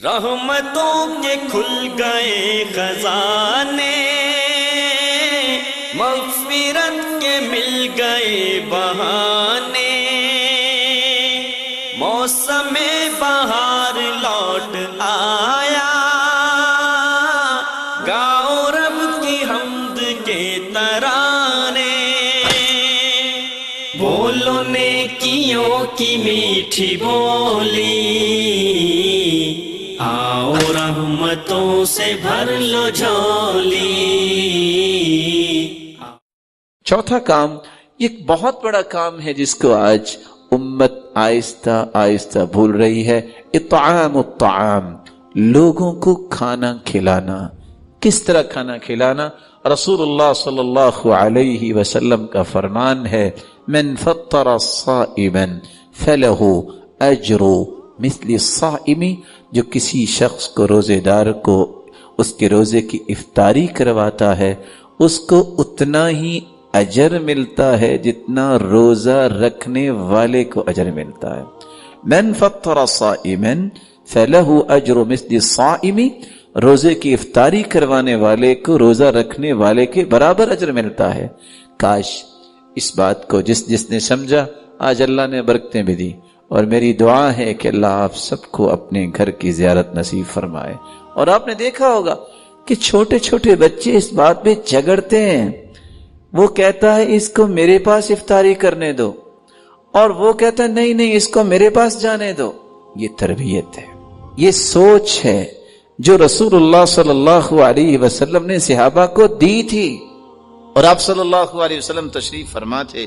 رحمتوں کے کھل گئے خزانے، مغفرت کے مل گئے بہانے، موسم بہار لوٹ آیا، گاؤ رب کی حمد کے ترانے، بولو نیکیوں کی میٹھی بولی، آؤ رحمتوں سے بھر لو جھولی۔ چوتھا کام، یہ ایک بہت بڑا کام ہے جس کو آج امت آہستہ آہستہ بھول رہی ہے، اطعام الطعام، لوگوں کو کھانا کھلانا۔ کس طرح کھانا کھلانا؟ رسول اللہ صلی اللہ علیہ وسلم کا فرمان ہے، من فطر صائما فلہ اجر مثل الصائم، جو کسی شخص کو روزے دار کو اس کے روزے کی افطاری کرواتا ہے، اس کو اتنا ہی اجر ملتا ہے جتنا روزہ رکھنے والے کو اجر ملتا ہے۔ من فطر صائما فلہ اجر مثل الصائم، روزے کی افطاری کروانے والے کو روزہ رکھنے والے کے برابر اجر ملتا ہے۔ کاش اس بات کو جس نے سمجھا، آج اللہ نے برکتیں بھی دی، اور میری دعا ہے کہ اللہ آپ سب کو اپنے گھر کی زیارت نصیب فرمائے۔ اور آپ نے دیکھا ہوگا کہ چھوٹے چھوٹے بچے اس بات پہ جھگڑتے ہیں، وہ کہتا ہے اس کو میرے پاس افطاری کرنے دو، اور وہ کہتا ہے نہیں اس کو میرے پاس جانے دو۔ یہ تربیت ہے، یہ سوچ ہے جو رسول اللہ صلی اللہ علیہ وسلم نے صحابہ کو دی تھی۔ اور آپ صلی اللہ علیہ وسلم تشریف فرما تھے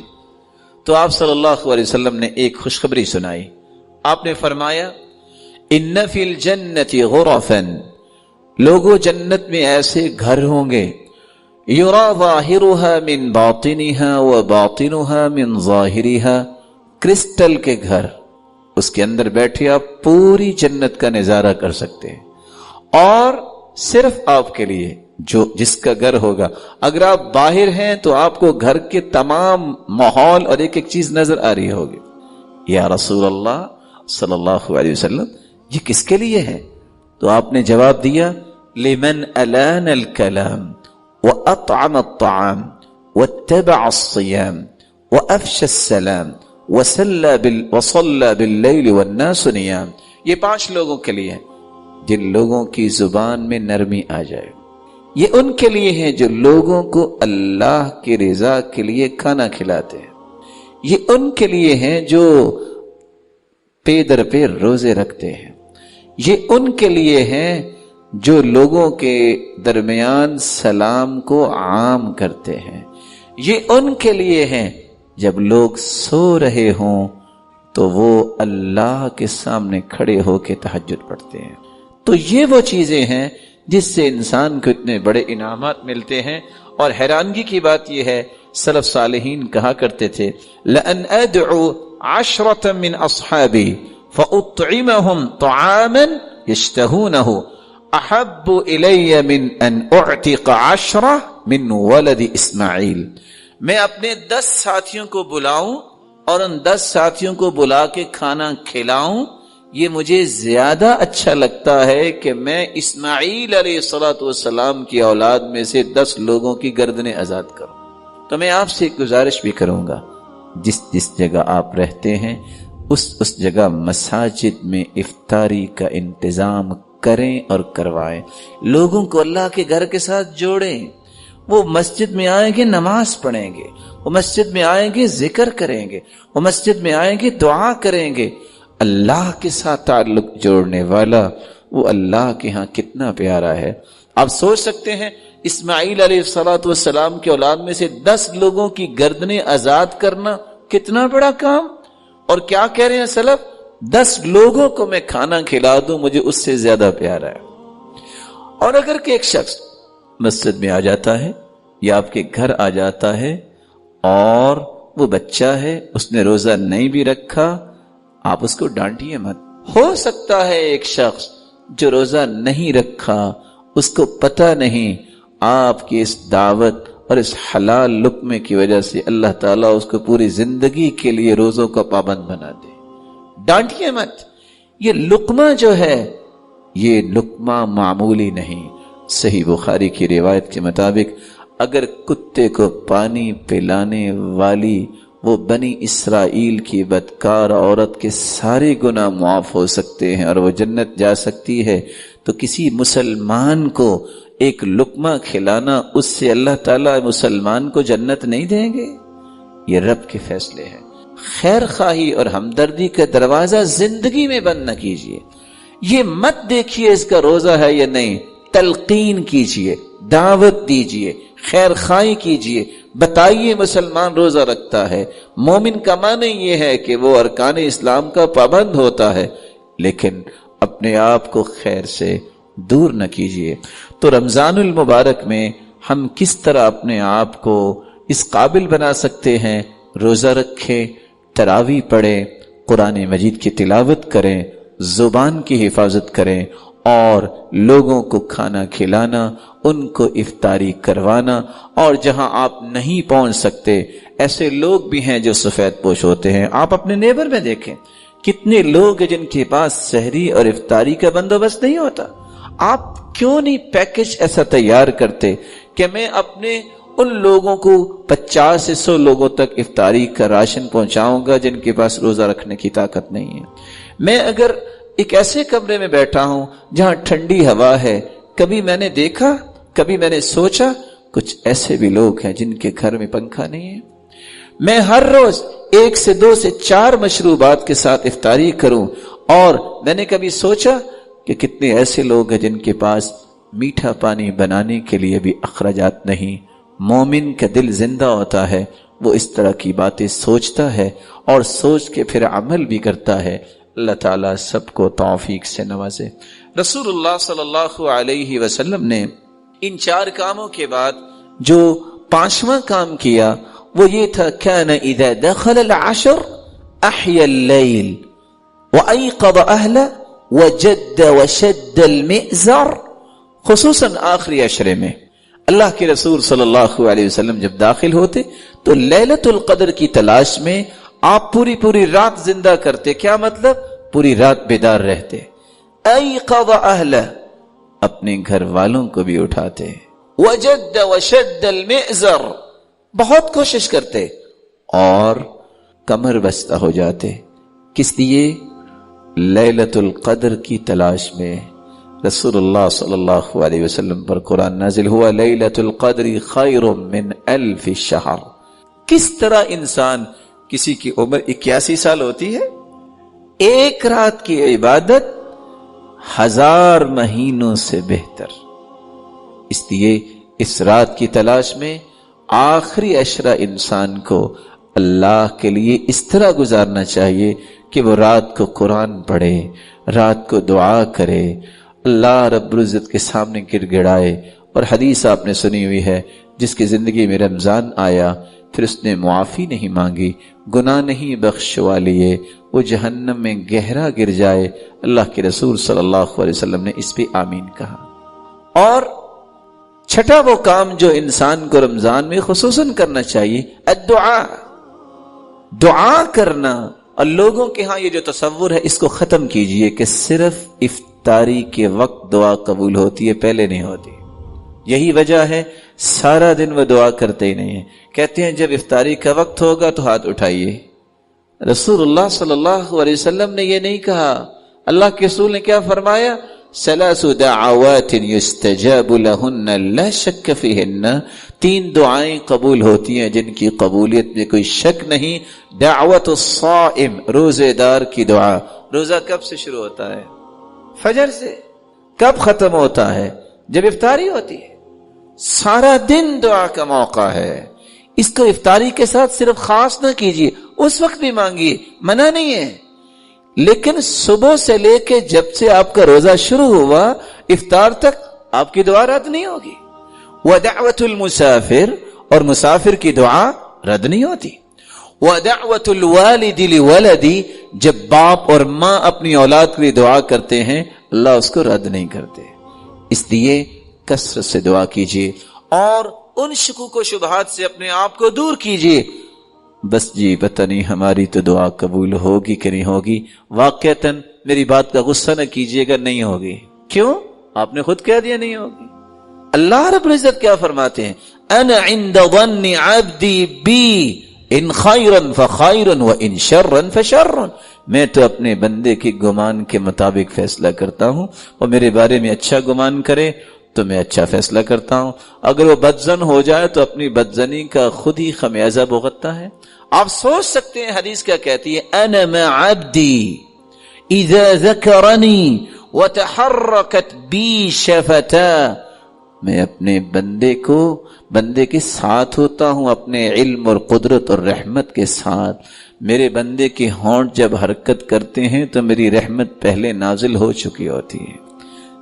تو آپ صلی اللہ علیہ وسلم نے ایک خوشخبری سنائی۔ آپ نے فرمایا، ان فی الجنت غرفا، لوگوں جنت میں ایسے گھر ہوں گے، یرا ظاہرها من باطنها وباطنها من ظاہرها، کرسٹل کے گھر، اس کے اندر بیٹھے آپ پوری جنت کا نظارہ کر سکتے ہیں، اور صرف آپ کے لیے جو جس کا گھر ہوگا، اگر آپ باہر ہیں تو آپ کو گھر کے تمام ماحول اور ایک ایک چیز نظر آ رہی ہوگی۔ یا رسول اللہ صلی اللہ علیہ وسلم، یہ کس کے لیے ہے؟ تو آپ نے جواب دیا، لمن الان الکلام واطعم الطعام واتبع الصیام وافشى السلام وصلى باللیل والناس نیام۔ یہ 5 لوگوں کے لیے ہے جن لوگوں کی زبان میں نرمی آ جائے، یہ ان کے لیے ہیں جو لوگوں کو اللہ کی رضا کے لیے کھانا کھلاتے ہیں، یہ ان کے لیے ہیں جو پے در پہ روزے رکھتے ہیں، یہ ان کے لیے ہیں جو لوگوں کے درمیان سلام کو عام کرتے ہیں، یہ ان کے لیے ہیں جب لوگ سو رہے ہوں تو وہ اللہ کے سامنے کھڑے ہو کے تہجد پڑھتے ہیں۔ تو یہ وہ چیزیں ہیں جس سے انسان کو اتنے بڑے انعامات ملتے ہیں۔ اور حیرانگی کی بات یہ ہے، سلف صالحین کہا کرتے تھے، لَأَنْ أَدْعُوا عَشْرَةً مِّنْ أَصْحَابِي فَأُطْعِمَهُمْ طَعَامًا يَشْتَهُونَهُ أَحَبُّ إِلَيَّ مِنْ أَنْ أُعْتِقَ 10 مِنْ وَلَدِ إِسْمَاعِيل، میں اپنے 10 ساتھیوں کو بلاؤں اور ان 10 ساتھیوں کو بلا کے کھانا کھلاؤں، یہ مجھے زیادہ اچھا لگتا ہے کہ میں اسماعیل علیہ السلام کی اولاد میں سے 10 لوگوں کی گردنیں آزاد کروں۔ تو میں آپ سے ایک گزارش بھی کروں گا، جس جگہ آپ رہتے ہیں اس جگہ مساجد میں افطاری کا انتظام کریں اور کروائیں، لوگوں کو اللہ کے گھر کے ساتھ جوڑیں۔ وہ مسجد میں آئیں گے نماز پڑھیں گے، وہ مسجد میں آئیں گے ذکر کریں گے، وہ مسجد میں آئیں گے دعا کریں گے۔ اللہ کے ساتھ تعلق جوڑنے والا وہ اللہ کے ہاں کتنا پیارا ہے۔ آپ سوچ سکتے ہیں اسماعیل علیہ السلام کی اولاد میں سے 10 لوگوں کی گردنیں آزاد کرنا کتنا بڑا کام۔ اور کیا کہہ رہے ہیں سلف، 10 لوگوں کو میں کھانا کھلا دوں مجھے اس سے زیادہ پیارا ہے۔ اور اگر کہ ایک شخص مسجد میں آ جاتا ہے یا آپ کے گھر آ جاتا ہے اور وہ بچہ ہے، اس نے روزہ نہیں بھی رکھا، آپ اس کو ڈانٹیے مت۔ ہو سکتا ہے ایک شخص جو روزہ نہیں رکھا، اس کو پتہ نہیں، آپ کی اس دعوت اور اس حلال لقمے کی وجہ سے اللہ تعالیٰ اس کو پوری زندگی کے لیے روزوں کا پابند بنا دے۔ ڈانٹیے مت، یہ لقمہ جو ہے یہ لقمہ معمولی نہیں. صحیح بخاری کی روایت کے مطابق اگر کتے کو پانی پلانے والی وہ بنی اسرائیل کی بدکار عورت کے سارے گناہ معاف ہو سکتے ہیں اور وہ جنت جا سکتی ہے، تو کسی مسلمان کو ایک لقمہ کھلانا، اس سے اللہ تعالیٰ مسلمان کو جنت نہیں دیں گے؟ یہ رب کے فیصلے ہیں. خیر خواہی اور ہمدردی کا دروازہ زندگی میں بند نہ کیجیے. یہ مت دیکھیے اس کا روزہ ہے یا نہیں، تلقین کیجیے، دعوت دیجیے، خیر خواہی کیجیے، بتائیے مسلمان روزہ رکھتا ہے. مومن کا معنی یہ ہے کہ وہ ارکان اسلام کا پابند ہوتا ہے، لیکن اپنے آپ کو خیر سے دور نہ کیجیے. تو رمضان المبارک میں ہم کس طرح اپنے آپ کو اس قابل بنا سکتے ہیں؟ روزہ رکھیں، تراویح پڑھیں، قرآن مجید کی تلاوت کریں، زبان کی حفاظت کریں اور لوگوں کو کھانا کھلانا، ان کو افطاری کروانا. اور جہاں آپ نہیں پہنچ سکتے، ایسے لوگ بھی ہیں جو سفید پوش ہوتے ہیں. آپ اپنے نیبر میں دیکھیں کتنے لوگ ہیں جن کے پاس سحری اور افطاری کا بندوبست نہیں ہوتا. آپ کیوں نہیں پیکج ایسا تیار کرتے کہ میں اپنے ان لوگوں کو 50 سے 100 لوگوں تک افطاری کا راشن پہنچاؤں گا جن کے پاس روزہ رکھنے کی طاقت نہیں ہے. میں اگر ایک ایسے کمرے میں بیٹھا ہوں جہاں ٹھنڈی ہوا ہے، کبھی میں نے دیکھا، کبھی میں نے سوچا کچھ ایسے بھی لوگ ہیں جن کے گھر میں پنکھا نہیں ہے. میں ہر روز 1 سے 2 سے 4 مشروبات کے ساتھ افطاری کروں، اور میں نے کبھی سوچا کہ کتنے ایسے لوگ ہیں جن کے پاس میٹھا پانی بنانے کے لیے بھی اخراجات نہیں. مومن کا دل زندہ ہوتا ہے، وہ اس طرح کی باتیں سوچتا ہے اور سوچ کے پھر عمل بھی کرتا ہے. اللہ تعالیٰ سب کو توفیق سے نوازے. رسول اللہ صلی اللہ علیہ وسلم نے ان 4 کاموں کے بعد جو 5واں کام کیا وہ یہ تھا، كان اذا دخل العشر احيا الليل وأيقظ أهله وجد وشد المئزر. خصوصاً آخری عشرے میں اللہ کے رسول صلی اللہ علیہ وسلم جب داخل ہوتے تو لیلۃ القدر کی تلاش میں آپ پوری رات زندہ کرتے. کیا مطلب؟ پوری رات بیدار رہتے. ایقظ اہلہ، اپنے گھر والوں کو بھی اٹھاتے. وجد وشد المئزر، بہت کوشش کرتے اور کمر بستہ ہو جاتے. کس لیے؟ لیلۃ القدر کی تلاش میں. رسول اللہ صلی اللہ علیہ وسلم پر قرآن نازل ہوا، لیلۃ القدر خیر من 1000 شہر. کس طرح انسان، کسی کی عمر 81 سال ہوتی ہے، ایک رات کی عبادت 1000 مہینوں سے بہتر. اس لیے اس رات کی تلاش میں آخری عشرہ انسان کو اللہ کے لیے اس طرح گزارنا چاہیے کہ وہ رات کو قرآن پڑھے، رات کو دعا کرے، اللہ رب العزت کے سامنے گر گڑائے. اور حدیث آپ نے سنی ہوئی ہے، جس کی زندگی میں رمضان آیا پھر اس نے معافی نہیں مانگی، گناہ نہیں بخشوا لیے، وہ جہنم میں گہرا گر جائے. اللہ کے رسول صلی اللہ علیہ وسلم نے اس پہ آمین کہا. اور چھٹا وہ کام جو انسان کو رمضان میں خصوصاً کرنا چاہیے، الدعاء، دعا کرنا. اور لوگوں کے ہاں یہ جو تصور ہے اس کو ختم کیجئے کہ صرف افطاری کے وقت دعا قبول ہوتی ہے، پہلے نہیں ہوتی. یہی وجہ ہے سارا دن وہ دعا کرتے ہی نہیں ہیں. کہتے ہیں جب افطاری کا وقت ہوگا تو ہاتھ اٹھائیے. رسول اللہ صلی اللہ علیہ وسلم نے یہ نہیں کہا. اللہ کے رسول نے کیا فرمایا؟ ثلاث دعوات یستجاب لہن لا شک فیہن، 3 دعائیں قبول ہوتی ہیں جن کی قبولیت میں کوئی شک نہیں. دعوت الصائم، روزے دار کی دعا. روزہ کب سے شروع ہوتا ہے؟ فجر سے. کب ختم ہوتا ہے؟ جب افطاری ہوتی ہے. سارا دن دعا کا موقع ہے. اس کو افطاری کے ساتھ صرف خاص نہ کیجیے، اس وقت بھی مانگیے، منع نہیں ہے، لیکن صبح سے لے کے جب سے آپ کا روزہ شروع ہوا افطار تک آپ کی دعا رد نہیں ہوگی. ودعوت المسافر، اور مسافر کی دعا رد نہیں ہوتی. ودعوت الوالد لولدی، جب باپ اور ماں اپنی اولاد کے لیے دعا کرتے ہیں اللہ اس کو رد نہیں کرتے. اس لیے کثرت سے دعا کیجیے اور ان شکوک و شبہات سے اپنے آپ کو دور کیجیے. بس جی پتہ نہیں ہماری تو دعا قبول ہوگی کہ نہیں ہوگی. واقعتاً میری بات کا غصہ نہ کیجیے گا، نہیں ہوگی. کیوں؟ آپ نے خود کہہ دیا نہیں ہوگی۔ اللہ رب العزت کیا فرماتے ہیں؟ انا عند ظن عبدی بی ان خیرا فخیر وان شرا فشر، میں تو اپنے بندے کے گمان کے مطابق فیصلہ کرتا ہوں، وہ میرے بارے میں اچھا گمان کرے تو میں اچھا فیصلہ کرتا ہوں، اگر وہ بدزن ہو جائے تو اپنی بدزنی کا خود ہی خمیازہ بھگتتا ہے۔ آپ سوچ سکتے ہیں حدیث کیا کہتی ہے؟ انا مع عبدی اذا ذکرنی وتحرکت بی شفتا، میں اپنے بندے کے ساتھ ہوتا ہوں، اپنے علم اور قدرت اور رحمت کے ساتھ۔ میرے بندے کے ہونٹ جب حرکت کرتے ہیں تو میری رحمت پہلے نازل ہو چکی ہوتی ہے۔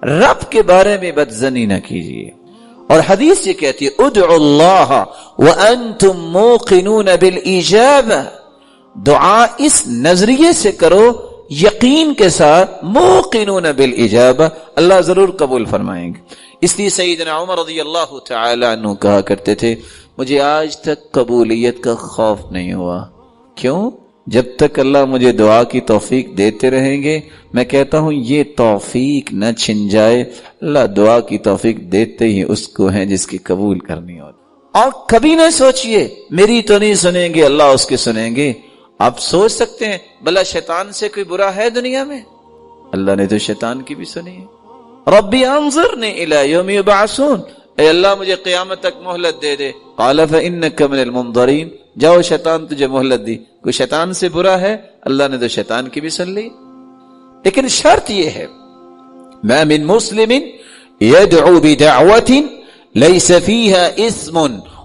رب کے بارے میں بدزنی نہ کیجیے۔ اور حدیث یہ کہتی ہے ادعوا اللہ وانتم موقنون بالاجابہ، دعا اس نظریے سے کرو، یقین کے ساتھ، موقنون بالاجابہ، اللہ ضرور قبول فرمائیں گے۔ اس لیے سیدنا عمر رضی اللہ تعالی عنہ کہا کرتے تھے مجھے آج تک قبولیت کا خوف نہیں ہوا۔ کیوں؟ جب تک اللہ مجھے دعا کی توفیق دیتے رہیں گے میں کہتا ہوں یہ توفیق نہ چھن جائے۔ اللہ دعا کی توفیق دیتے ہی اس کو ہیں جس کی قبول کرنی ہوتی۔ اور کبھی نہ سوچئے میری تو نہیں سنیں گے، اللہ اس کے سنیں گے۔ آپ سوچ سکتے ہیں بھلا شیطان سے کوئی برا ہے دنیا میں؟ اللہ نے تو شیطان کی بھی سنی ہے۔ ربی انظرنی الی یوم یبعثون، اے اللہ مجھے قیامت تک مہلت دے دے۔ قال فانک من المنظرین، جاؤ شیطان تجھے مہلت دی۔ کوئی شیطان سے برا ہے؟ اللہ نے تو شیطان کی بھی سن لی۔ لیکن شرط یہ ہے ما من مسلم يدعو بدعوة ليس فيها اسم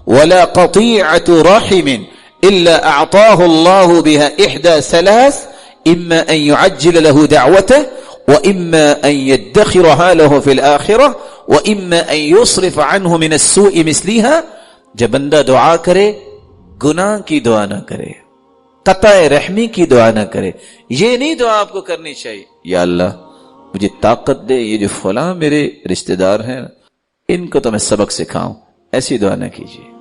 ولا قطيعة رحم إلا أعطاه الله بها إحدى ثلاث، إما أن يعجل له دعوته وإما أن يدخرها له في الآخرة وإما أن يصرف عنه من السوء مثلها۔ جب بندہ دعا کرے گناہ کی دعا نہ کرے، قطع رحمی کی دعا نہ کرے۔ یہ نہیں دعا آپ کو کرنی چاہیے یا اللہ مجھے طاقت دے، یہ جو فلاں میرے رشتہ دار ہیں ان کو تو میں سبق سکھاؤں، ایسی دعا نہ کیجیے۔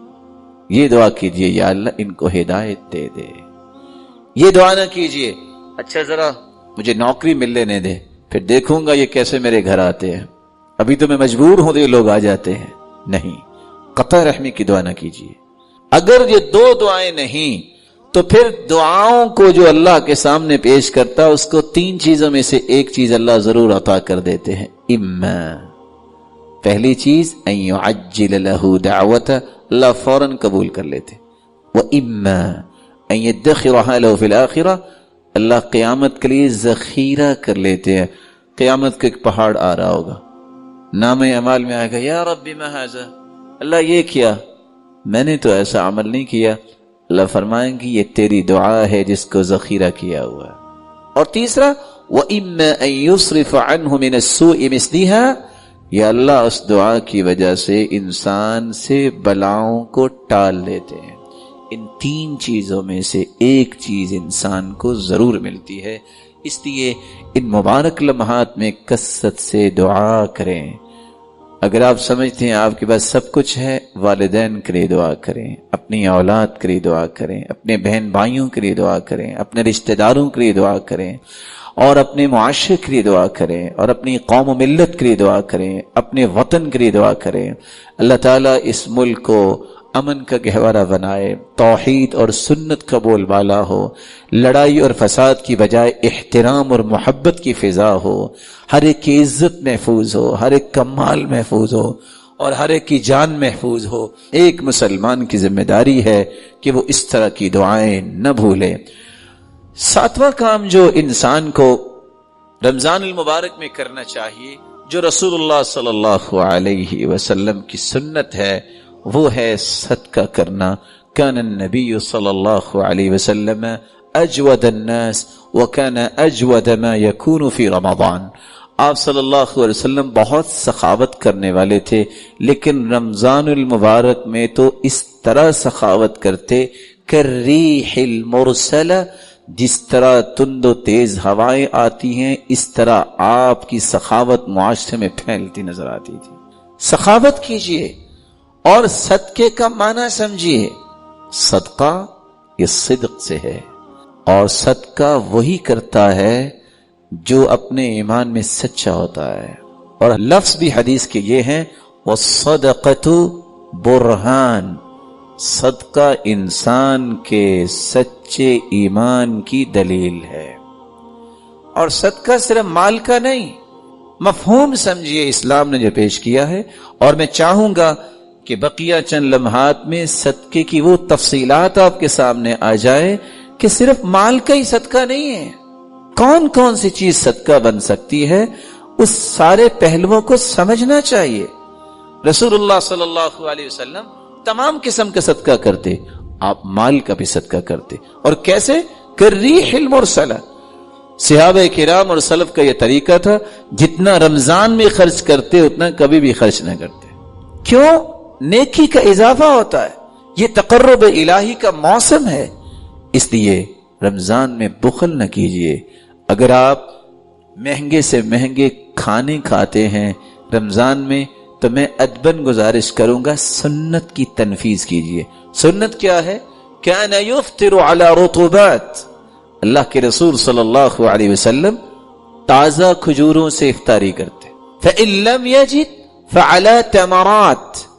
یہ دعا کیجیے یا اللہ ان کو ہدایت دے دے۔ یہ دعا نہ کیجیے اچھا ذرا مجھے نوکری مل لینے دے، پھر دیکھوں گا یہ کیسے میرے گھر آتے ہیں، ابھی تو میں مجبور ہوں تو یہ لوگ آ جاتے ہیں۔ نہیں، قطع رحمی کی دعا نہ کیجیے۔ اگر یہ دو دعائیں نہیں تو پھر دعاؤں کو جو اللہ کے سامنے پیش کرتا اس کو تین چیزوں میں سے ایک چیز اللہ ضرور عطا کر دیتے ہیں۔ اما، پہلی چیز ان يعجل له دعوته، اللہ فوراً قبول کر لیتے۔ واما ان يدخرها له في الآخرة، اللہ قیامت کے لیے ذخیرہ کر لیتے ہیں۔ قیامت کا ایک پہاڑ آ رہا ہوگا، نام اعمال میں آئے گا یا رب ما هذا، اللہ یہ کیا، میں نے تو ایسا عمل نہیں کیا۔ اللہ فرمائیں گے یہ تیری دعا ہے جس کو ذخیرہ کیا ہوا ہے۔ اور تیسرا وَإِمَّا أَن يُصْرِفَ عَنْهُ مِنَ السُّوءِ مِثْلِهَا، یا اللہ اس دعا کی وجہ سے انسان سے بلاؤں کو ٹال دیتے ہیں۔ ان تین چیزوں میں سے ایک چیز انسان کو ضرور ملتی ہے، اس لیے ان مبارک لمحات میں کثرت سے دعا کریں۔ اگر آپ سمجھتے ہیں آپ کے پاس سب کچھ ہے، والدین کے لیے دعا کریں، اپنی اولاد کے لیے دعا کریں، اپنے بہن بھائیوں کے لیے دعا کریں، اپنے رشتہ داروں کے لیے دعا کریں، اور اپنے معاشرے کے لیے دعا کریں، اور اپنی قوم و ملت کے لیے دعا کریں، اپنے وطن کے لیے دعا کریں۔ اللہ تعالیٰ اس ملک کو امن کا گہوارہ بنائے، توحید اور سنت کا بول بالا ہو، لڑائی اور فساد کی بجائے احترام اور محبت کی فضا ہو، ہر ایک کی عزت محفوظ ہو، ہر ایک کا مال محفوظ ہو، اور ہر ایک کی جان محفوظ ہو۔ ایک مسلمان کی ذمہ داری ہے کہ وہ اس طرح کی دعائیں نہ بھولے۔ ساتواں کام جو انسان کو رمضان المبارک میں کرنا چاہیے، جو رسول اللہ صلی اللہ علیہ وسلم کی سنت ہے، وہ ہے صدقہ کرنا۔ کان النبی صلی اللہ علیہ وسلم اجود الناس وکان اجود ما یکون فی رمضان، آپ صلی اللہ علیہ وسلم بہت سخاوت کرنے والے تھے، لیکن رمضان المبارک میں تو اس طرح سخاوت کرتے کالریح المرسلہ، جس طرح تند و تیز ہوائیں آتی ہیں اس طرح آپ کی سخاوت معاشرے میں پھیلتی نظر آتی تھی۔ سخاوت کیجئے اور صدقے کا معنی سمجھیے۔ صدقہ یہ صدق سے ہے، اور صدقہ وہی کرتا ہے جو اپنے ایمان میں سچا ہوتا ہے، اور لفظ بھی حدیث کے یہ ہیں والصدقۃ برہان، صدقہ انسان کے سچے ایمان کی دلیل ہے۔ اور صدقہ صرف مال کا نہیں، مفہوم سمجھیے اسلام نے جو پیش کیا ہے۔ اور میں چاہوں گا کہ بقیہ چند لمحات میں صدقے کی وہ تفصیلات آپ کے سامنے آ جائے کہ صرف مال کا ہی صدقہ نہیں ہے، کون کون سی چیز صدقہ بن سکتی ہے، اس سارے پہلوؤں کو سمجھنا چاہیے۔ رسول اللہ صلی اللہ علیہ وسلم تمام قسم کا صدقہ کرتے، آپ مال کا بھی صدقہ کرتے، اور کیسے؟ کالریح المرسلہ۔ صحابہ کرام اور سلف کا یہ طریقہ تھا، جتنا رمضان میں خرچ کرتے اتنا کبھی بھی خرچ نہ کرتے۔ کیوں؟ نیکی کا اضافہ ہوتا ہے، یہ تقرب الہی کا موسم ہے، اس لیے رمضان میں بخل نہ کیجئے۔ اگر آپ مہنگے سے مہنگے کھانے کھاتے ہیں رمضان میں تو میں ادباً گزارش کروں گا سنت کی تنفیذ کیجئے۔ سنت کیا ہے؟ کان یفطر علی رطوبات، اللہ کے رسول صلی اللہ علیہ وسلم تازہ کھجوروں سے افطاری کرتے۔ فإن لم یجد فعلی تمرات،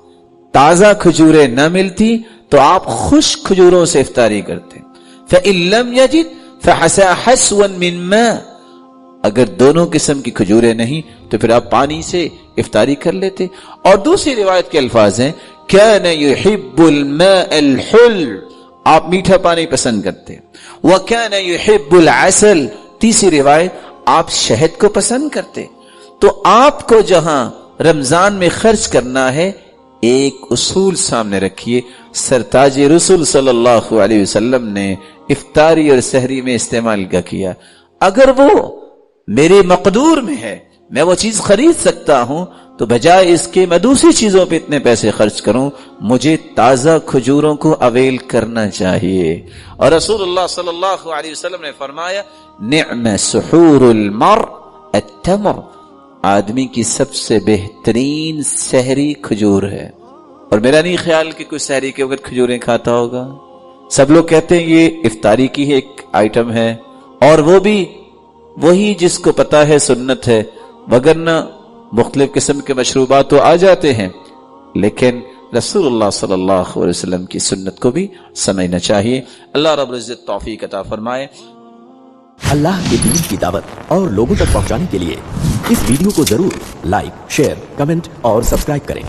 تازہ کھجوریں نہ ملتی تو آپ خشک کھجوروں سے افطاری کرتے۔ فإن لم یجد فحسى حسوا من ماء، اگر دونوں قسم کی کھجوریں نہیں تو پھر آپ پانی سے افطاری کر لیتے۔ اور دوسری روایت کے الفاظ ہیں كان يحب الماء الحل، آپ میٹھا پانی پسند کرتے۔ وكان يحب العسل، تیسری روایت آپ شہد کو پسند کرتے۔ تو آپ کو جہاں رمضان میں خرچ کرنا ہے ایک اصول سامنے رکھیے، سرتاج رسول صلی اللہ علیہ وسلم نے افطاری اور سحری میں استعمال کیا۔ اگر وہ میرے مقدور میں ہے، میں وہ چیز خرید سکتا ہوں، تو بجائے اس کے میں دوسری چیزوں پہ اتنے پیسے خرچ کروں، مجھے تازہ کھجوروں کو اویل کرنا چاہیے۔ اور رسول اللہ صلی اللہ علیہ وسلم نے فرمایا نعم سحور المرء التمر، آدمی کی سب سے بہترین سحری کھجور ہے۔ اور میرا نہیں خیال کہ کوئی سحری کے وقت کھجوریں کھاتا ہوگا، سب لوگ کہتے ہیں یہ افطاری کی ایک آئٹم ہے، اور وہ بھی وہی جس کو پتا ہے سنت ہے، وگرنہ مختلف قسم کے مشروبات تو آ جاتے ہیں، لیکن رسول اللہ صلی اللہ علیہ وسلم کی سنت کو بھی سمجھنا چاہیے۔ اللہ رب العزت توفیق عطا فرمائے۔ اللہ کے دین کی دعوت اور لوگوں تک پہنچانے کے لیے اس ویڈیو کو ضرور لائک، شیئر، کمنٹ اور سبسکرائب کریں۔